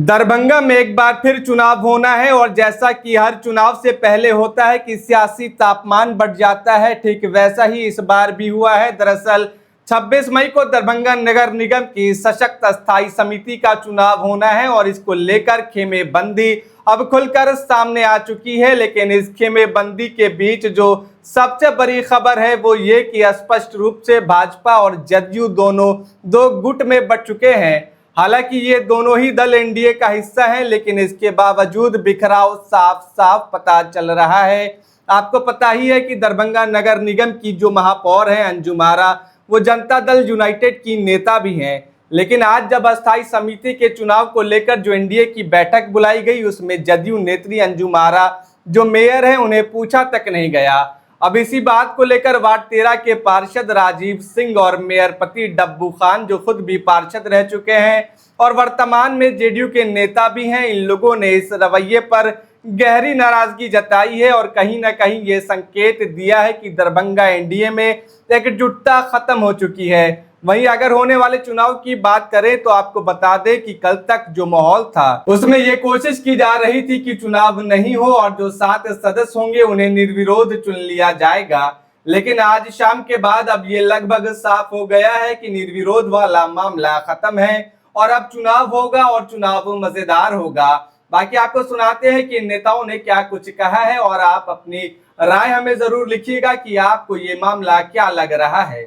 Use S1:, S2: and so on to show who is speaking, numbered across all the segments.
S1: दरभंगा में एक बार फिर चुनाव होना है और जैसा कि हर चुनाव से पहले होता है कि सियासी तापमान बढ़ जाता है, ठीक वैसा ही इस बार भी हुआ है। दरअसल 26 मई को दरभंगा नगर निगम की सशक्त स्थायी समिति का चुनाव होना है और इसको लेकर खेमेबंदी अब खुलकर सामने आ चुकी है। लेकिन इस खेमेबंदी के बीच जो सबसे बड़ी खबर है वो ये कि स्पष्ट रूप से भाजपा और जदयू दोनों दो गुट में बंट चुके हैं। हालांकि ये दोनों ही दल एनडीए का हिस्सा हैं, लेकिन इसके बावजूद बिखराव साफ साफ पता चल रहा है। आपको पता ही है कि दरभंगा नगर निगम की जो महापौर है अंजुम आरा, वो जनता दल यूनाइटेड की नेता भी हैं। लेकिन आज जब अस्थायी समिति के चुनाव को लेकर जो एनडीए की बैठक बुलाई गई, उसमें जदयू नेत्री अंजुम आरा जो मेयर है उन्हें पूछा तक नहीं गया। अब इसी बात को लेकर वार्ड 13 के पार्षद राजीव सिंह और मेयर पति डब्बू खान जो खुद भी पार्षद रह चुके हैं और वर्तमान में जेडीयू के नेता भी हैं, इन लोगों ने इस रवैये पर गहरी नाराजगी जताई है और कहीं ना कहीं ये संकेत दिया है कि दरभंगा एनडीए में एकजुटता खत्म हो चुकी है। वहीं अगर होने वाले चुनाव की बात करें तो आपको बता दें कि कल तक जो माहौल था उसमें ये कोशिश की जा रही थी कि चुनाव नहीं हो और जो 7 सदस्य होंगे उन्हें निर्विरोध चुन लिया जाएगा। लेकिन आज शाम के बाद अब ये लगभग साफ हो गया है कि निर्विरोध वाला मामला खत्म है और अब चुनाव होगा और चुनाव मजेदार होगा। बाकी आपको सुनाते हैं कि नेताओं ने क्या कुछ कहा है और आप अपनी राय हमें जरूर लिखिएगा कि आपको ये मामला क्या लग रहा है।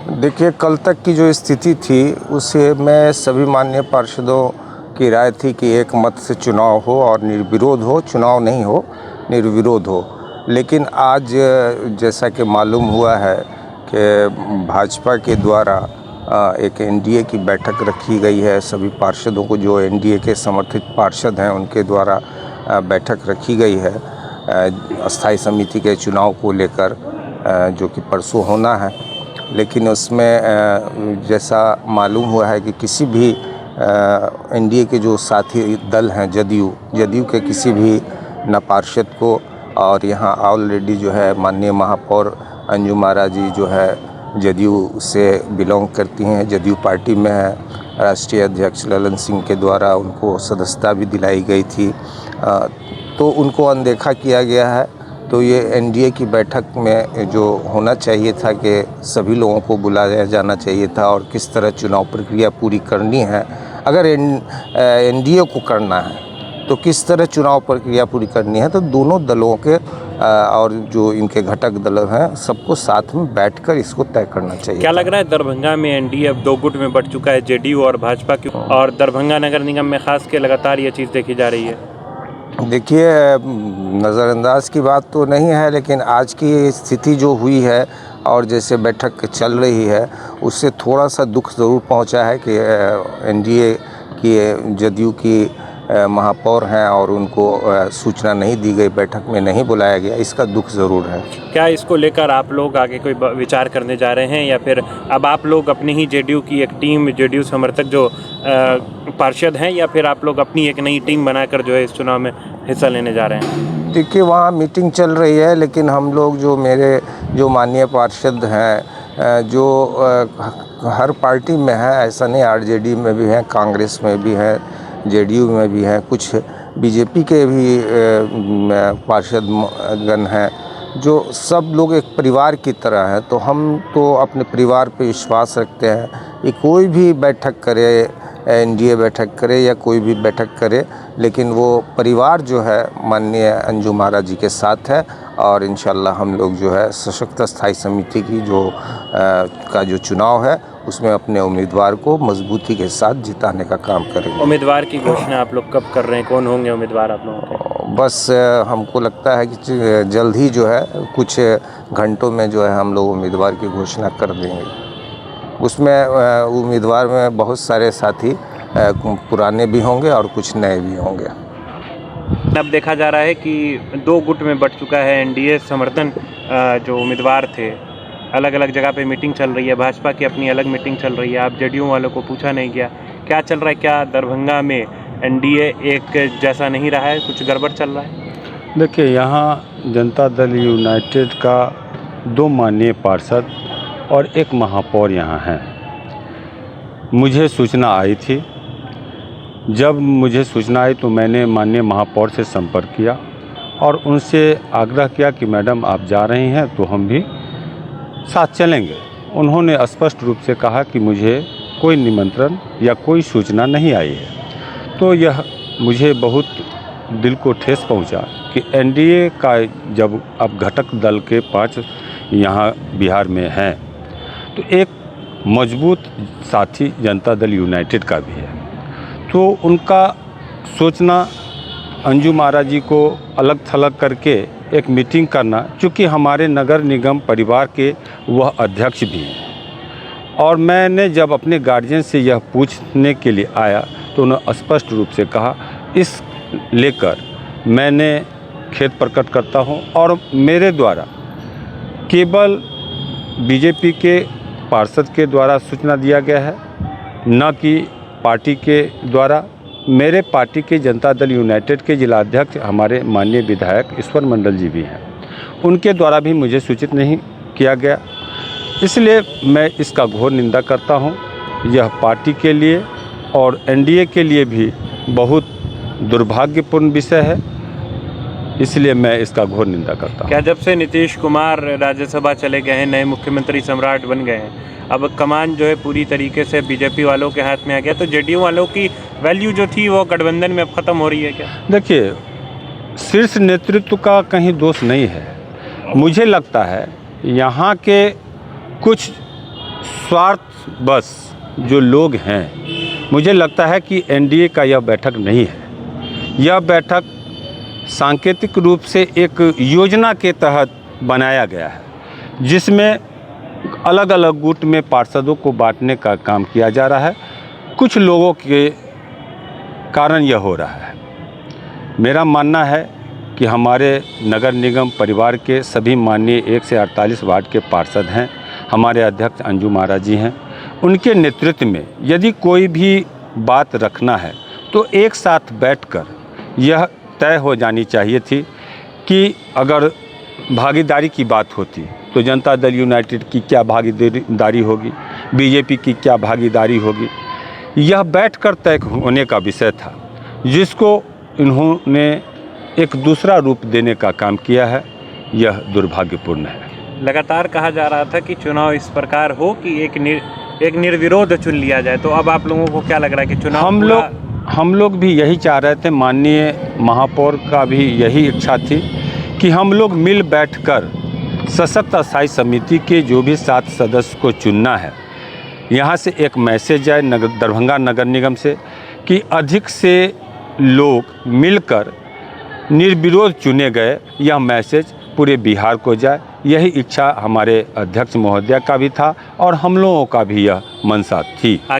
S2: देखिए, कल तक की जो स्थिति थी उसे मैं सभी माननीय पार्षदों की राय थी कि एक मत से चुनाव हो और निर्विरोध हो, चुनाव नहीं हो निर्विरोध हो। लेकिन आज जैसा कि मालूम हुआ है कि भाजपा के द्वारा एक एनडीए की बैठक रखी गई है। सभी पार्षदों को जो एनडीए के समर्थित पार्षद हैं उनके द्वारा बैठक रखी गई है अस्थायी समिति के चुनाव को लेकर, जो कि परसों होना है। लेकिन उसमें जैसा मालूम हुआ है कि किसी भी एनडीए के जो साथी दल हैं जदयू के किसी भी न पार्षद को, और यहाँ ऑलरेडी जो है माननीय महापौर अंजुम आरा जी जो है जदयू से बिलोंग करती हैं, जदयू पार्टी में है। राष्ट्रीय अध्यक्ष ललन सिंह के द्वारा उनको सदस्यता भी दिलाई गई थी, तो उनको अनदेखा किया गया है। तो ये एनडीए की बैठक में जो होना चाहिए था कि सभी लोगों को बुलाया जाना चाहिए था और किस तरह चुनाव प्रक्रिया पूरी करनी है। अगर एनडीए को करना है तो किस तरह चुनाव प्रक्रिया पूरी करनी है, तो दोनों दलों के और जो इनके घटक दल हैं सबको साथ में बैठकर इसको तय करना चाहिए।
S3: क्या लग रहा है दरभंगा में एनडीए अब दो गुट में बंट चुका है, जेडीयू और भाजपा की, और दरभंगा नगर निगम में खास के लगातार ये चीज़ देखी जा रही है?
S2: देखिए, नज़रअंदाज की बात तो नहीं है, लेकिन आज की स्थिति जो हुई है और जैसे बैठक चल रही है उससे थोड़ा सा दुख ज़रूर पहुंचा है कि एनडीए की जदयू की महापौर हैं और उनको सूचना नहीं दी गई, बैठक में नहीं बुलाया गया, इसका दुख ज़रूर है।
S3: क्या इसको लेकर आप लोग आगे कोई विचार करने जा रहे हैं, या फिर अब आप लोग अपनी ही जेडीयू की एक टीम, जेडीयू समर्थक जो पार्षद हैं, या फिर आप लोग अपनी एक नई टीम बनाकर जो है इस चुनाव में हिस्सा लेने जा रहे हैं?
S2: देखिए, वहाँ मीटिंग चल रही है, लेकिन हम लोग जो माननीय पार्षद हैं जो हर पार्टी में है, ऐसा नहीं, आरजेडी में भी हैं, कांग्रेस में भी हैं, जेडीयू में भी हैं, कुछ बीजेपी के भी पार्षदगण हैं, जो सब लोग एक परिवार की तरह हैं। तो हम तो अपने परिवार पे विश्वास रखते हैं कि कोई भी बैठक करे, एनडीए बैठक करे या कोई भी बैठक करे, लेकिन वो परिवार जो है माननीय अंजुम आरा जी के साथ है और इंशाल्लाह हम लोग जो है सशक्त स्थायी समिति की का जो चुनाव है उसमें अपने उम्मीदवार को मजबूती के साथ जिताने का काम करेंगे।
S3: उम्मीदवार की घोषणा आप लोग कब कर रहे हैं? कौन होंगे उम्मीदवार आप लोगों के?
S2: बस हमको लगता है कि जल्द ही जो है कुछ घंटों में जो है हम लोग उम्मीदवार की घोषणा कर देंगे। उसमें उम्मीदवार में बहुत सारे साथी पुराने भी होंगे और कुछ नए भी होंगे।
S3: अब देखा जा रहा है कि दो गुट में बंट चुका है एनडीए समर्थन। जो उम्मीदवार थे, अलग अलग जगह पे मीटिंग चल रही है, भाजपा की अपनी अलग मीटिंग चल रही है, आप जेडीयू वालों को पूछा नहीं गया, क्या चल रहा है? क्या दरभंगा में एनडीए एक जैसा नहीं रहा है, कुछ गड़बड़ चल रहा है?
S4: देखिए, यहाँ जनता दल यूनाइटेड का 2 माननीय पार्षद और 1 महापौर यहाँ हैं। मुझे सूचना आई थी जब मुझे सूचना आई तो मैंने माननीय महापौर से संपर्क किया और उनसे आग्रह किया कि मैडम आप जा रही हैं तो हम भी साथ चलेंगे। उन्होंने स्पष्ट रूप से कहा कि मुझे कोई निमंत्रण या कोई सूचना नहीं आई है। तो यह मुझे बहुत दिल को ठेस पहुंचा कि एनडीए का जब अब घटक दल के 5 यहाँ बिहार में हैं तो एक मजबूत साथी जनता दल यूनाइटेड का भी है। तो उनका सोचना अंजू महाराज जी को अलग थलग करके एक मीटिंग करना, चूँकि हमारे नगर निगम परिवार के वह अध्यक्ष भी हैं और मैंने जब अपने गार्जियन से यह पूछने के लिए आया तो उन्होंने स्पष्ट रूप से कहा, इस लेकर मैंने खेद प्रकट करता हूं और मेरे द्वारा केवल बीजेपी के पार्षद के द्वारा सूचना दिया गया है, न कि पार्टी के द्वारा। मेरे पार्टी के जनता दल यूनाइटेड के जिलाध्यक्ष हमारे माननीय विधायक ईश्वर मंडल जी भी हैं, उनके द्वारा भी मुझे सूचित नहीं किया गया। इसलिए मैं इसका घोर निंदा करता हूं। यह पार्टी के लिए और एनडीए के लिए भी बहुत दुर्भाग्यपूर्ण विषय है, इसलिए मैं इसका घोर निंदा करता हूं।
S3: क्या जब से नीतीश कुमार राज्यसभा चले गए हैं, नए मुख्यमंत्री सम्राट बन गए हैं, अब कमान जो है पूरी तरीके से बीजेपी वालों के हाथ में आ गया, तो जेडीयू वालों की वैल्यू जो थी वो गठबंधन में अब ख़त्म हो रही है क्या?
S4: देखिए, शीर्ष नेतृत्व का कहीं दोष नहीं है। मुझे लगता है यहाँ के कुछ स्वार्थ बस जो लोग हैं, मुझे लगता है कि एनडीए का यह बैठक नहीं है। यह बैठक सांकेतिक रूप से एक योजना के तहत बनाया गया है, जिसमें अलग अलग गुट में पार्षदों को बांटने का काम किया जा रहा है। कुछ लोगों के कारण यह हो रहा है। मेरा मानना है कि हमारे नगर निगम परिवार के सभी माननीय 1 से 48 वार्ड के पार्षद हैं, हमारे अध्यक्ष अंजू महाराज जी हैं। उनके नेतृत्व में यदि कोई भी बात रखना है तो एक साथ बैठकर यह तय हो जानी चाहिए थी कि अगर भागीदारी की बात होती तो जनता दल यूनाइटेड की क्या भागीदारी होगी, बीजेपी की क्या भागीदारी होगी। यह बैठकर तय होने का विषय था, जिसको इन्होंने एक दूसरा रूप देने का काम किया है। यह दुर्भाग्यपूर्ण है।
S3: लगातार कहा जा रहा था कि चुनाव इस प्रकार हो कि एक निर्विरोध चुन लिया जाए, तो अब आप लोगों को क्या लग रहा है कि चुनाव
S4: हम लोग भी यही चाह रहे थे। माननीय महापौर का भी यही इच्छा थी कि हम लोग मिल बैठकर सशक्त स्थायी समिति के जो भी 7 सदस्य को चुनना है, यहाँ से एक मैसेज जाए दरभंगा नगर निगम से कि अधिक से लोग मिलकर निर्विरोध चुने गए, यह मैसेज पूरे बिहार को जाए। यही इच्छा हमारे अध्यक्ष महोदय का भी था और हम लोगों का भी यह मंशा थी।